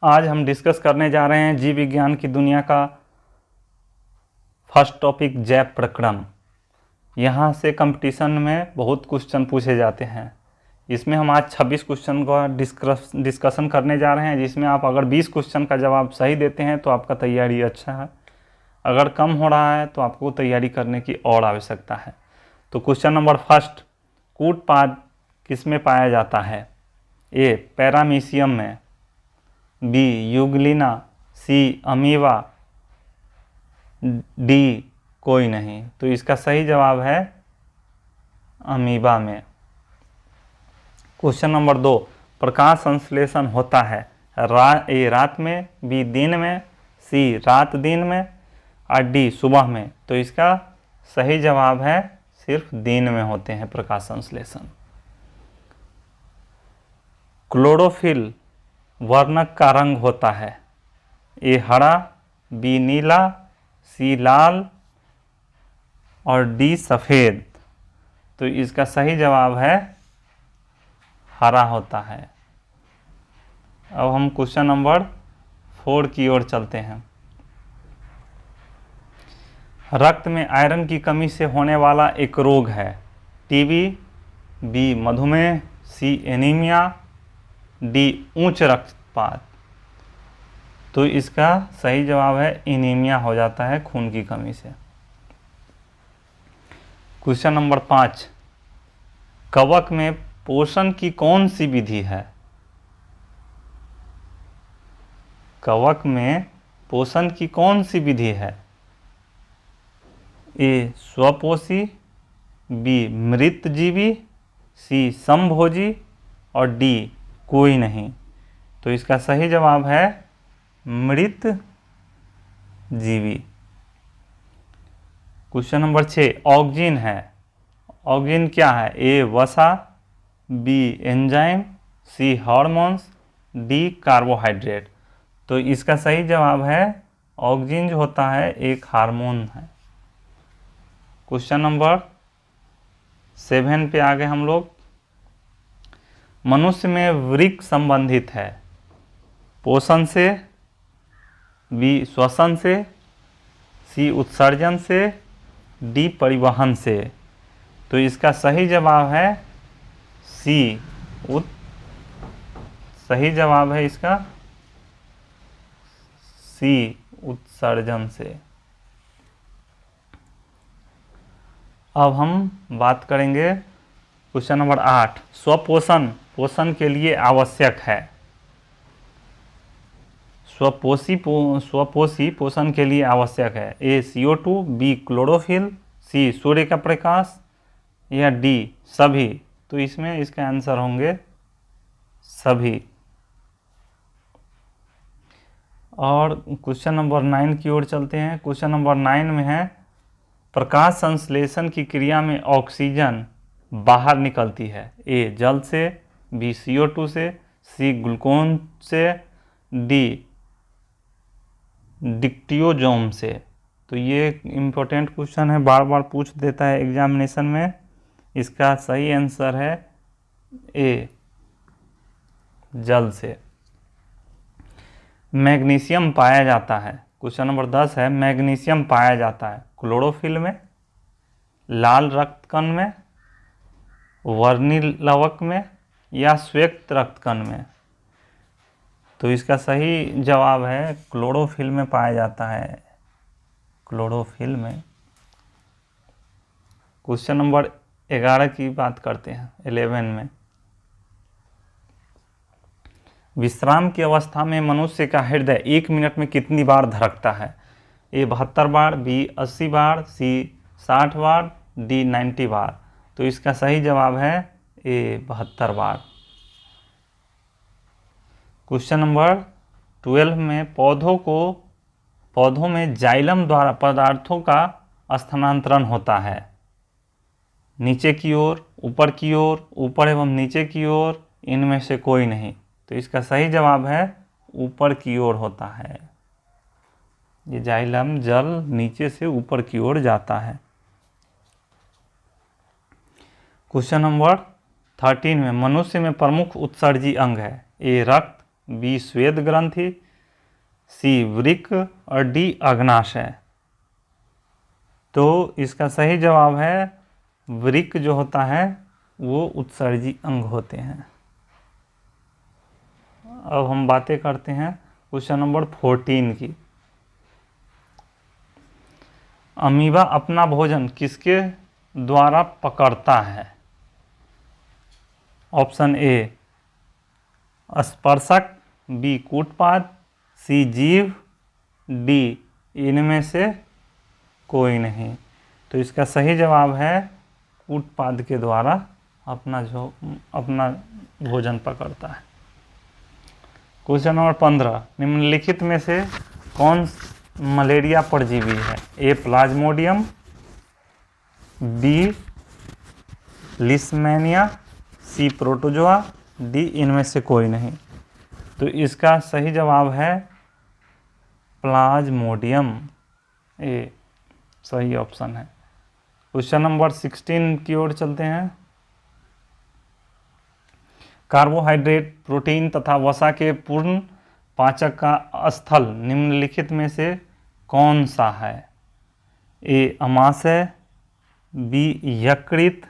आज हम डिस्कस करने जा रहे हैं जीव विज्ञान की दुनिया का फर्स्ट टॉपिक जैव प्रकरण। यहाँ से कंपटीशन में बहुत क्वेश्चन पूछे जाते हैं। इसमें हम आज 26 क्वेश्चन का डिस्कशन करने जा रहे हैं, जिसमें आप अगर 20 क्वेश्चन का जवाब सही देते हैं तो आपका तैयारी अच्छा है। अगर कम हो रहा है तो आपको तैयारी करने की और आवश्यकता है। तो क्वेश्चन नंबर फर्स्ट, कूटपाद किस में पाया जाता है? ए पैरामीशियम में, बी यूग्लिना, सी अमीबा, डी कोई नहीं। तो इसका सही जवाब है अमीबा में। क्वेश्चन नंबर 2, प्रकाश संश्लेषण होता है ए रात में, बी दिन में, सी रात दिन में और डी सुबह में। तो इसका सही जवाब है सिर्फ दिन में होते हैं प्रकाश संश्लेषण। क्लोरोफिल वर्णक का रंग होता है ए हरा, बी नीला, सी लाल और डी सफ़ेद। तो इसका सही जवाब है हरा होता है। अब हम क्वेश्चन नंबर 4 की ओर चलते हैं। रक्त में आयरन की कमी से होने वाला एक रोग है टीबी, बी मधुमेह, सी एनीमिया, डी उच्च रक्तपात। तो इसका सही जवाब है एनीमिया हो जाता है खून की कमी से। क्वेश्चन नंबर 5, कवक में पोषण की कौन सी विधि है? कवक में पोषण की कौन सी विधि है? ए स्वपोषी, बी मृतजीवी, सी समभोजी और डी कोई नहीं। तो इसका सही जवाब है मृत जीवी। क्वेश्चन नंबर 6, ऑक्सीजन है। ऑक्सीजन क्या है? ए वसा, बी एंजाइम, सी हार्मोन्स, डी कार्बोहाइड्रेट। तो इसका सही जवाब है ऑक्सीजन जो होता है एक हार्मोन है। क्वेश्चन नंबर 7 पे आगे हम लोग। मनुष्य में वृक्क संबंधित है पोषण से, बी श्वसन से, सी उत्सर्जन से, डी परिवहन से। तो इसका सही जवाब है सी सही जवाब है इसका सी उत्सर्जन से। अब हम बात करेंगे क्वेश्चन नंबर 8, स्वपोषण पोषण के लिए आवश्यक है। स्वपोषी पोषण के लिए आवश्यक है ए CO2, बी क्लोरोफिल, सी सूर्य का प्रकाश या डी सभी। तो इसमें इसका आंसर होंगे सभी। और क्वेश्चन नंबर 9 की ओर चलते हैं। क्वेश्चन नंबर 9 में है प्रकाश संश्लेषण की क्रिया में ऑक्सीजन बाहर निकलती है ए जल से, बी CO2 से, सी ग्लूकोन से, डी डिक्टियोजोम से। तो ये इम्पोर्टेंट क्वेश्चन है, बार बार पूछ देता है एग्जामिनेशन में। इसका सही आंसर है ए जल से। मैग्नीशियम पाया जाता है। क्वेश्चन नंबर 10 है मैग्नीशियम पाया जाता है क्लोरोफिल में, लाल रक्तकण में, वर्णिल लवक में या श्वेत रक्तकण में। तो इसका सही जवाब है क्लोरोफिल में पाया जाता है, क्लोरोफिल में। क्वेश्चन नंबर 11 की बात करते हैं। 11 में विश्राम की अवस्था में मनुष्य का हृदय 1 मिनट में कितनी बार धड़कता है? ए 72 बार, बी 80 बार, सी 60 बार, डी 90 बार। तो इसका सही जवाब है ए 72 बार। क्वेश्चन नंबर 12 में पौधों में जाइलम द्वारा पदार्थों का स्थानांतरण होता है नीचे की ओर, ऊपर की ओर, ऊपर एवं नीचे की ओर, इनमें से कोई नहीं। तो इसका सही जवाब है ऊपर की ओर होता है। ये जाइलम जल नीचे से ऊपर की ओर जाता है। क्वेश्चन नंबर 13 में मनुष्य में प्रमुख उत्सर्जी अंग है ए रक्त, बी श्वेत ग्रंथि, सी वृक्क और डी अग्नाशय। तो इसका सही जवाब है वृक्क जो होता है वो उत्सर्जी अंग होते हैं। अब हम बातें करते हैं क्वेश्चन नंबर 14 की। अमीबा अपना भोजन किसके द्वारा पकड़ता है? ऑप्शन ए स्पर्शक, बी कूटपाद, सी जीभ, डी इनमें से कोई नहीं। तो इसका सही जवाब है कूटपाद के द्वारा अपना भोजन पकड़ता है। क्वेश्चन नंबर 15, निम्नलिखित में से कौन मलेरिया परजीवी है? ए प्लाज्मोडियम, बी लिस्मेनिया, सी प्रोटोजोआ, डी इनमें से कोई नहीं। तो इसका सही जवाब है प्लाज्मोडियम, ए सही ऑप्शन है। क्वेश्चन नंबर 16 की ओर चलते हैं। कार्बोहाइड्रेट, प्रोटीन तथा वसा के पूर्ण पाचक का स्थल निम्नलिखित में से कौन सा है? ए अमाशय, बी यकृत,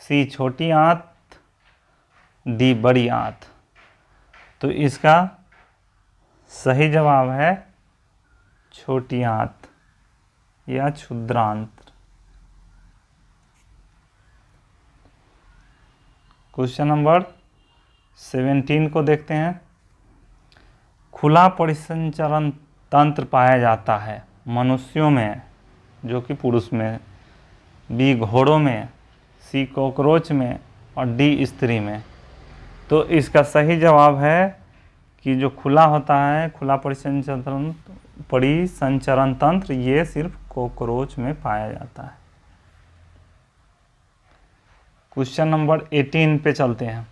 सी छोटी आंत, डी बड़ी आंत। तो इसका सही जवाब है छोटी आंत या क्षुद्रांत्र। क्वेश्चन नंबर 17 को देखते हैं। खुला परिसंचरण तंत्र पाया जाता है मनुष्यों में जो कि पुरुष में, बी घोड़ों में, सी कॉकरोच में और डी स्त्री में। तो इसका सही जवाब है कि जो खुला होता है, खुला परिसंचरण तंत्र, ये सिर्फ कॉकरोच में पाया जाता है। क्वेश्चन नंबर 18 पे चलते हैं।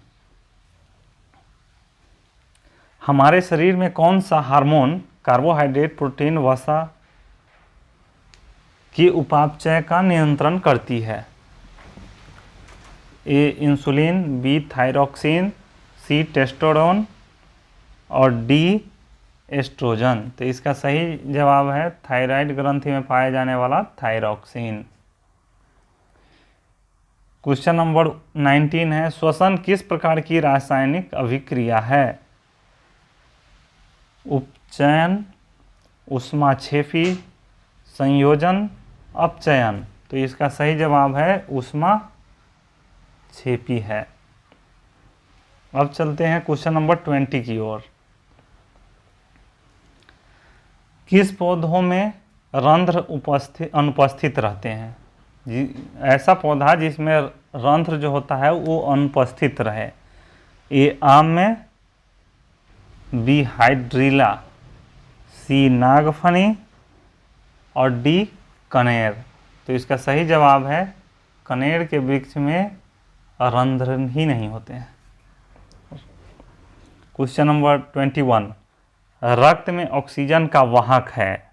हमारे शरीर में कौन सा हार्मोन कार्बोहाइड्रेट, प्रोटीन, वसा की उपापचय का नियंत्रण करती है? ए इंसुलिन, बी थायरॉक्सिन, सी टेस्टोस्टेरोन और डी एस्ट्रोजन। तो इसका सही जवाब है थायराइड ग्रंथि में पाए जाने वाला थायरॉक्सिन। क्वेश्चन नंबर 19 है, श्वसन किस प्रकार की रासायनिक अभिक्रिया है? उपचयन, ऊष्माक्षेपी, संयोजन, अपचयन। तो इसका सही जवाब है ऊष्माक्षेपी है। अब चलते हैं क्वेश्चन नंबर 20 की ओर। किस पौधों में रंध्र अनुपस्थित रहते हैं? ऐसा पौधा जिसमें रंध्र जो होता है वो अनुपस्थित रहे। ए आम में, बी हाइड्रिला, सी नागफनी और डी कनेर। तो इसका सही जवाब है कनेर के वृक्ष में रंध्र ही नहीं होते हैं। क्वेश्चन नंबर 21, रक्त में ऑक्सीजन का वाहक है?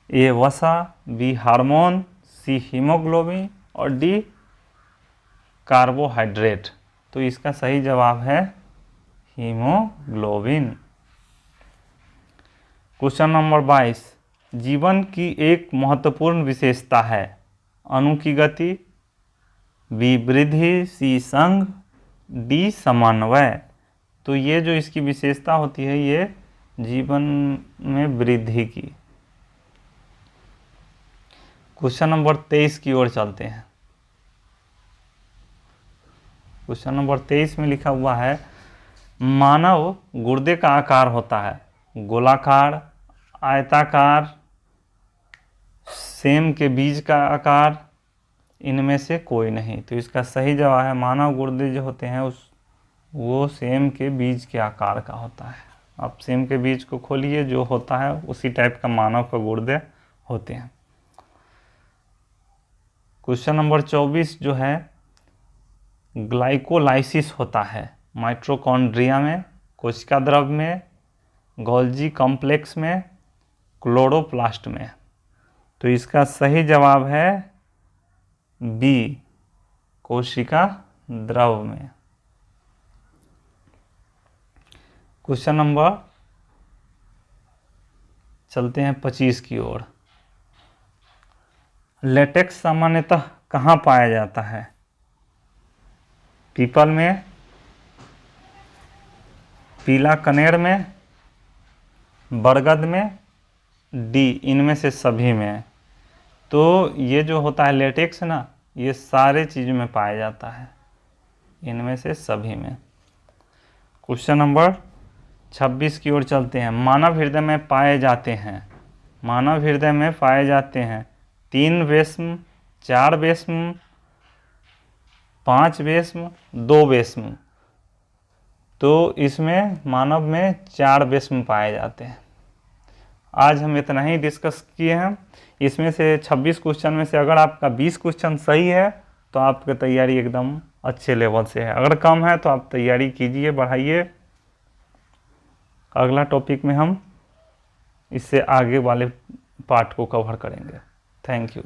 ए वसा, बी हार्मोन, सी हीमोग्लोबिन और डी कार्बोहाइड्रेट। तो इसका सही जवाब है हीमोग्लोबिन। क्वेश्चन नंबर 22, जीवन की एक महत्वपूर्ण विशेषता है? अणु की गति, बी वृद्धि, सी संघ, डी समन्वय। तो ये जो इसकी विशेषता होती है ये जीवन में वृद्धि की। क्वेश्चन नंबर 23 की ओर चलते हैं। क्वेश्चन नंबर 23 में लिखा हुआ है, मानव गुर्दे का आकार होता है गोलाकार, आयताकार, सेम के बीज का आकार, इनमें से कोई नहीं। तो इसका सही जवाब है मानव गुर्दे जो होते हैं वो सेम के बीज के आकार का होता है। आप सेम के बीज को खोलिए, जो होता है उसी टाइप का मानव का गुर्दे होते हैं। क्वेश्चन नंबर 24 जो है, ग्लाइकोलाइसिस होता है माइटोकॉन्ड्रिया में, कोशिका द्रव में, गोल्जी कॉम्प्लेक्स में, क्लोरोप्लास्ट में। तो इसका सही जवाब है बी कोशिका द्रव में। क्वेश्चन नंबर चलते हैं 25 की ओर। लेटेक्स सामान्यतः कहाँ पाया जाता है? पीपल में, पीला कनेर में, बरगद में, डी इनमें से सभी में। तो ये जो होता है लेटेक्स ना, ये सारे चीज़ों में पाया जाता है, इनमें से सभी में। क्वेश्चन नंबर 26 की ओर चलते हैं। मानव हृदय में पाए जाते हैं, मानव हृदय में पाए जाते हैं 3 वेश्म, 4 वेश्म, 5 वेश्म, 2 वेश्म। तो इसमें मानव में 4 वेश्म पाए जाते हैं। आज हम इतना ही डिस्कस किए हैं। इसमें से 26 क्वेश्चन में से अगर आपका 20 क्वेश्चन सही है तो आपकी तैयारी एकदम अच्छे लेवल से है। अगर कम है तो आप तैयारी कीजिए, बढ़ाइए। अगला टॉपिक में हम इससे आगे वाले पार्ट को कवर करेंगे। Thank you.